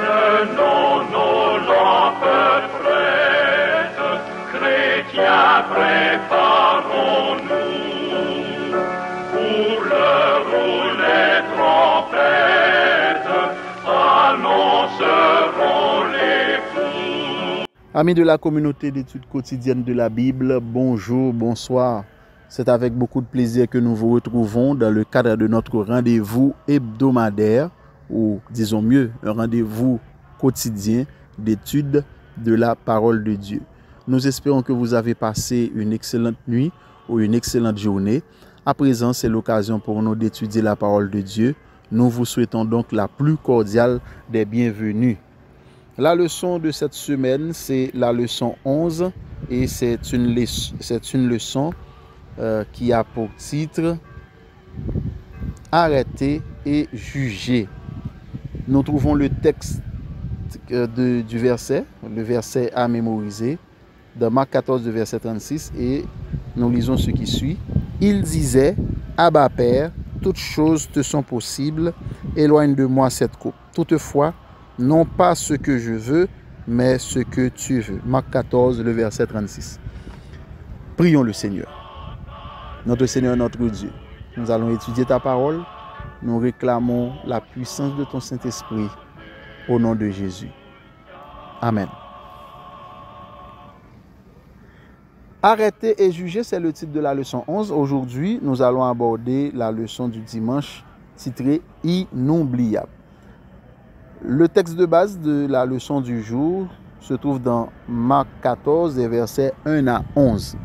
Tenons nos lampes prêtes, chrétiens, préparons-nous. Pour l'heure où les trompettes annonceront l'époux. Amis de la communauté d'études quotidiennes de la Bible, bonjour, bonsoir. C'est avec beaucoup de plaisir que nous vous retrouvons dans le cadre de notre rendez-vous hebdomadaire, ou disons mieux, un rendez-vous quotidien d'études de la parole de Dieu. Nous espérons que vous avez passé une excellente nuit ou une excellente journée. À présent, c'est l'occasion pour nous d'étudier la parole de Dieu. Nous vous souhaitons donc la plus cordiale des bienvenues. La leçon de cette semaine, c'est la leçon 11 et c'est une leçon qui a pour titre « Arrêter et juger ». Nous trouvons le texte du verset, le verset à mémoriser, dans Marc 14, verset 36, et nous lisons ce qui suit. « Il disait, Abba Père, toutes choses te sont possibles, éloigne de moi cette coupe. Toutefois, non pas ce que je veux, mais ce que tu veux. » Marc 14, le verset 36. Prions le Seigneur. Notre Seigneur, notre Dieu, nous allons étudier ta parole. Nous réclamons la puissance de ton Saint-Esprit au nom de Jésus. Amen. Arrêter et juger, c'est le titre de la leçon 11. Aujourd'hui, nous allons aborder la leçon du dimanche titrée « Inoubliable ». Le texte de base de la leçon du jour se trouve dans Marc 14, versets 1 à 11.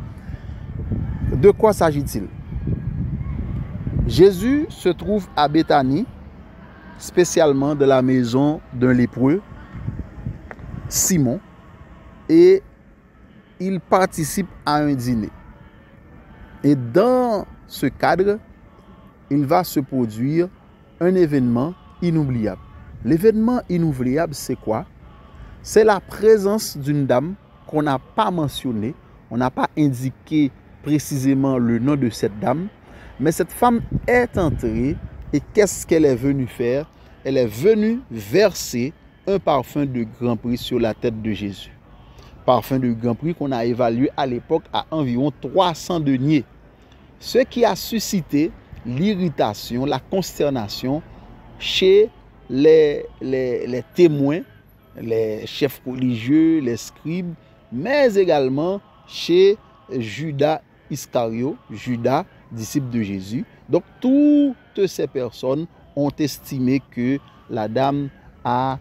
De quoi s'agit-il? Jésus se trouve à Béthanie, spécialement de la maison d'un lépreux, Simon, et il participe à un dîner. Et dans ce cadre, il va se produire un événement inoubliable. L'événement inoubliable, c'est quoi? C'est la présence d'une dame qu'on n'a pas mentionnée, on n'a pas indiqué précisément le nom de cette dame, mais cette femme est entrée et qu'est-ce qu'elle est venue faire? Elle est venue verser un parfum de grand prix sur la tête de Jésus. Parfum de grand prix qu'on a évalué à l'époque à environ 300 deniers. Ce qui a suscité l'irritation, la consternation chez les témoins, les chefs religieux, les scribes, mais également chez Judas Iscario, Judas, disciple de Jésus. Donc toutes ces personnes ont estimé que la dame n'a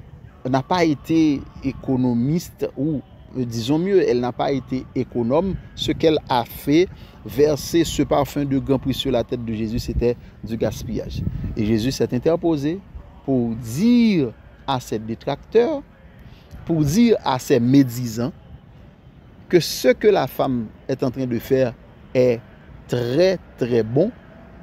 pas été économiste, ou disons mieux, elle n'a pas été économe. Ce qu'elle a fait, verser ce parfum de grand prix sur la tête de Jésus, c'était du gaspillage. Et Jésus s'est interposé pour dire à ses détracteurs, pour dire à ses médisants, que ce que la femme est en train de faire est très très bon.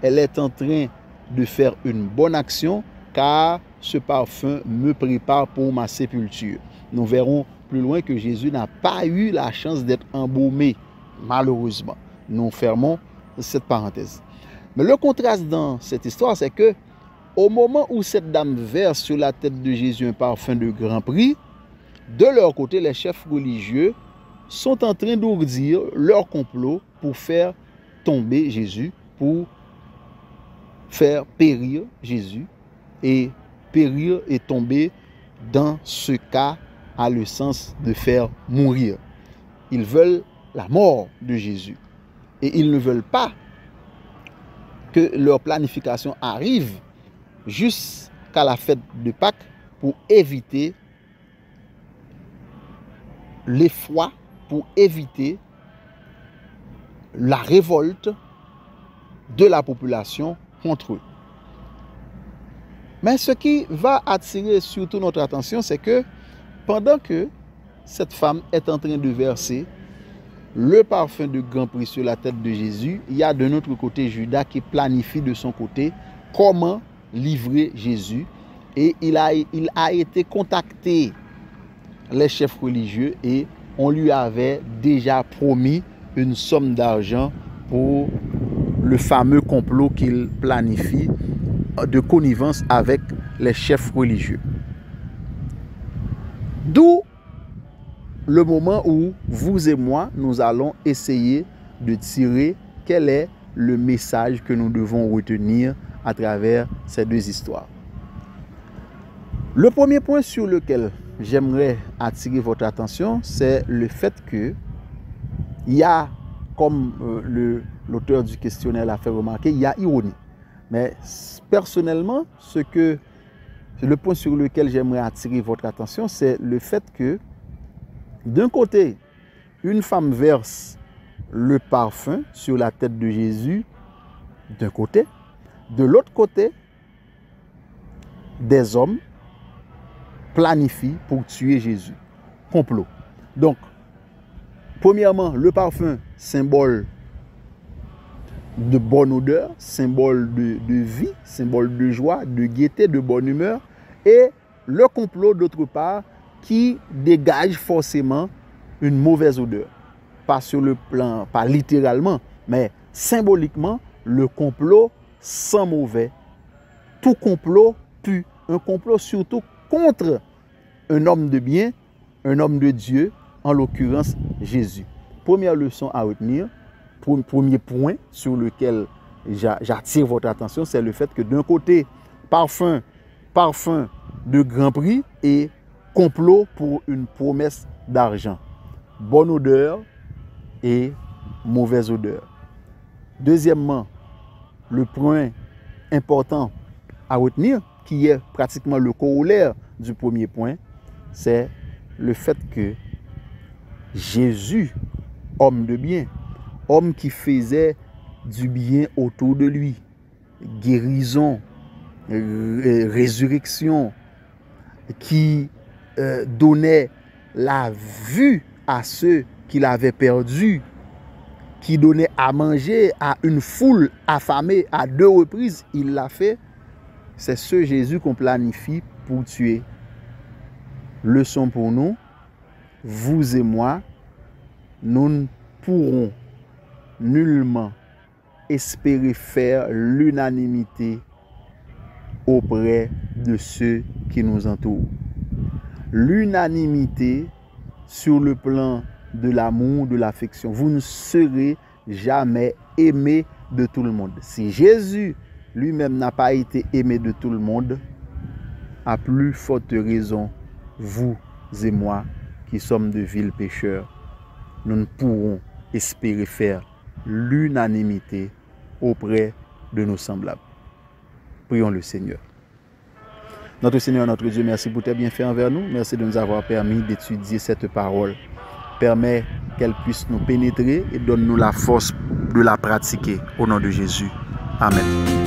Elle est en train de faire une bonne action, car ce parfum me prépare pour ma sépulture. Nous verrons plus loin que Jésus n'a pas eu la chance d'être embaumé, malheureusement. Nous fermons cette parenthèse. Mais le contraste dans cette histoire, c'est que au moment où cette dame verse sur la tête de Jésus un parfum de grand prix, de leur côté, les chefs religieux sont en train d'ourdir leur complot pour faire tomber Jésus, pour faire périr Jésus. Et périr et tomber, dans ce cas, a le sens de faire mourir. Ils veulent la mort de Jésus. Et ils ne veulent pas que leur planification arrive jusqu'à la fête de Pâques pour éviter l'effroi, pour éviter la révolte de la population contre eux. Mais ce qui va attirer surtout notre attention, c'est que pendant que cette femme est en train de verser le parfum de grand prix sur la tête de Jésus, il y a de notre côté Judas qui planifie de son côté comment livrer Jésus. Et il a été contacté les chefs religieux et on lui avait déjà promis une somme d'argent pour le fameux complot qu'il planifie de connivence avec les chefs religieux. D'où le moment où vous et moi, nous allons essayer de tirer quel est le message que nous devons retenir à travers ces deux histoires. Le premier point sur lequel j'aimerais attirer votre attention, c'est le fait que il y a, comme l'auteur du questionnaire l'a fait remarquer, il y a ironie. Mais personnellement, le point sur lequel j'aimerais attirer votre attention, c'est le fait que, d'un côté, une femme verse le parfum sur la tête de Jésus, d'un côté. De l'autre côté, des hommes planifient pour tuer Jésus. Complot. Donc, premièrement, le parfum, symbole de bonne odeur, symbole de vie, symbole de joie, de gaieté, de bonne humeur. Et le complot, d'autre part, qui dégage forcément une mauvaise odeur. Pas sur le plan, pas littéralement, mais symboliquement, le complot sent mauvais. Tout complot pue. Un complot surtout contre un homme de bien, un homme de Dieu, en l'occurrence Jésus. Première leçon à retenir, premier point sur lequel j'attire votre attention, c'est le fait que d'un côté, parfum de grand prix et complot pour une promesse d'argent. Bonne odeur et mauvaise odeur. Deuxièmement, le point important à retenir, qui est pratiquement le corollaire du premier point, c'est le fait que Jésus, homme de bien, homme qui faisait du bien autour de lui, guérison, résurrection, qui donnait la vue à ceux qu'il avait perdus, qui donnait à manger à une foule affamée à 2 reprises, il l'a fait. C'est ce Jésus qu'on planifie pour tuer. Leçon pour nous, vous et moi, nous ne pourrons nullement espérer faire l'unanimité auprès de ceux qui nous entourent. L'unanimité sur le plan de l'amour, de l'affection. Vous ne serez jamais aimé de tout le monde. Si Jésus lui-même n'a pas été aimé de tout le monde, à plus forte raison, vous et moi qui sommes de vils pécheurs, nous ne pourrons espérer faire l'unanimité auprès de nos semblables. Prions le Seigneur. Notre Seigneur, notre Dieu, merci pour tes bienfaits envers nous. Merci de nous avoir permis d'étudier cette parole. Permets qu'elle puisse nous pénétrer et donne-nous la force de la pratiquer. Au nom de Jésus. Amen.